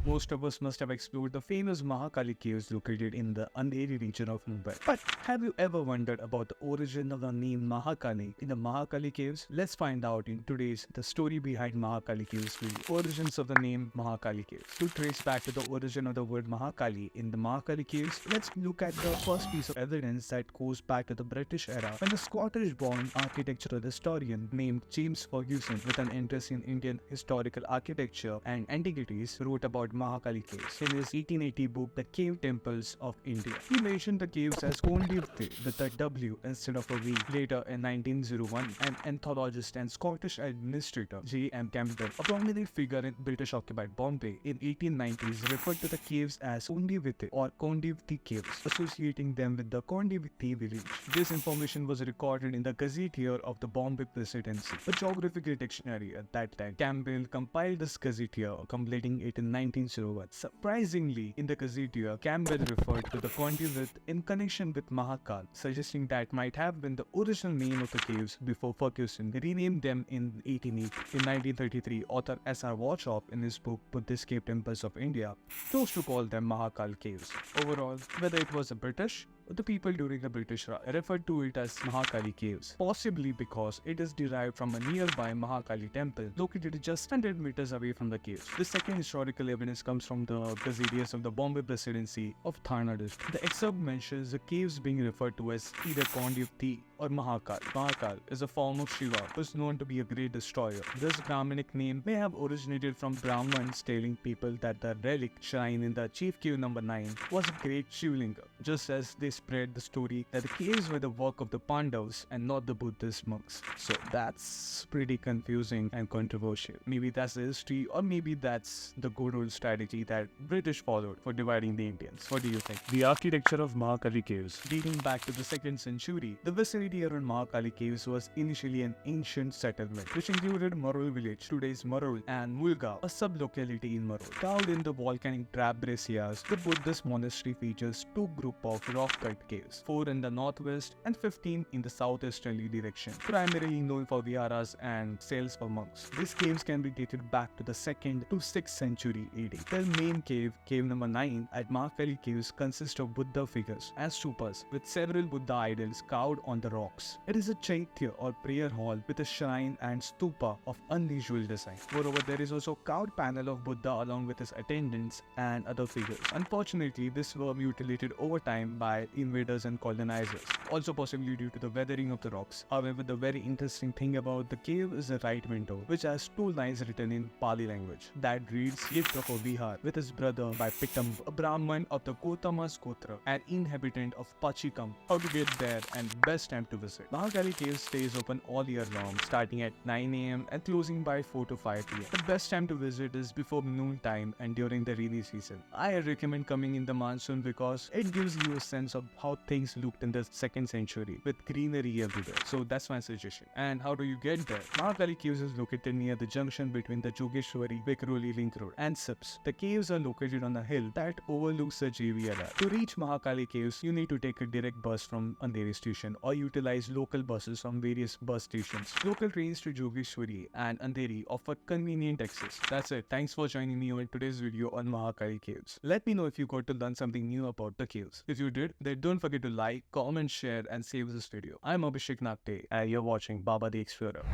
Most of us must have explored the famous Mahakali Caves located in the Andheri region of Mumbai. But have you ever wondered about the origin of the name Mahakali in the Mahakali Caves? Let's find out in today's The Story Behind Mahakali Caves video. Origins of the name Mahakali Caves. To trace back to the origin of the word Mahakali in the Mahakali Caves, let's look at the first piece of evidence that goes back to the British era when a Scottish-born architectural historian named James Ferguson, with an interest in Indian historical architecture and antiquities, wrote about Mahakali Caves in his 1880 book The Cave Temples of India. He mentioned the caves as Kondivti with a W instead of a V. Later in 1901, an anthologist and Scottish administrator J.M. Campbell, a prominent figure in British-occupied Bombay in 1890s, referred to the caves as Kondivti or Kondivti Caves, associating them with the Kondivti village. This information was recorded in the Gazetteer of the Bombay Presidency, a geographical dictionary at that time. Campbell compiled this Gazetteer, completing it in 1901. Surprisingly, in the Gazetteer, Campbell referred to the Kondivti in connection with Mahakal, suggesting that might have been the original name of the caves before Ferguson renamed them in 1880. In 1933, author S.R. Wauchope, in his book Buddhist Cave Temples of India, chose to call them Mahakal Caves. Overall, whether it was the British or the people during the British Raj referred to it as Mahakali Caves, possibly because it is derived from a nearby Mahakali temple located just 100 meters away from the caves. The second historical evidence comes from the Gazetteers of the Bombay Presidency of Thana district. The excerpt mentions the caves being referred to as either Kondivti or Mahakal. Mahakal is a form of Shiva who is known to be a great destroyer. This Brahminic name may have originated from Brahmins telling people that the relic shrine in the chief cave number 9 was a great Shivlinga, just as they spread the story that the caves were the work of the Pandavas and not the Buddhist monks. So that's pretty confusing and controversial. Maybe that's the history, or maybe that's the good old strategy that British followed for dividing the Indians. What do you think? The architecture of Mahakali Caves. Dating back to the 2nd century, the vicinity around Mahakali Caves was initially an ancient settlement, which included Marul village, today's Marul, and Mulgaon, a sub-locality in Marul. Carved in the volcanic trap breccias, the Buddhist monastery features two groups of rock-cut caves, 4 in the northwest and 15 in the southeasterly direction, primarily known for viharas and cells for monks. These caves can be dated back to the 2nd to 6th century AD. The main cave, cave number 9 at Mahakali Caves, consists of Buddha figures and stupas with several Buddha idols carved on the rocks. It is a chaitya or prayer hall with a shrine and stupa of unusual design. Moreover, there is also a carved panel of Buddha along with his attendants and other figures. Unfortunately, these were mutilated over time by invaders and colonizers, also possibly due to the weathering of the rocks. However, the very interesting thing about the cave is the right window, which has 2 lines written in Pali language that reads "Gift of a Vihar" with his brother by Pitamba, a Brahman of the Gotama's Gotra, an inhabitant of Pachikam. How to get there and best time to visit. Mahakali Caves stays open all year long, starting at 9 AM and closing by 4 to 5 PM. The best time to visit is before noon time and during the rainy season. I recommend coming in the monsoon because it gives you a sense of how things looked in the 2nd century with greenery everywhere. So that's my suggestion. And how do you get there? Mahakali Caves is located near the junction between the Jogeshwari Vikroli Link Road and SIPS. The caves are located on a hill that overlooks the JVLR. To reach Mahakali Caves, you need to take a direct bus from Andheri station or utilize local buses from various bus stations. Local trains to Jogeshwari and Andheri offer convenient access. That's it. Thanks for joining me on today's video on Mahakali Caves. Let me know if you got to learn something new about the caves. If you did, then don't forget to like, comment, share and save this video. I'm Abhishek Nakte and you're watching Baba the Explorer.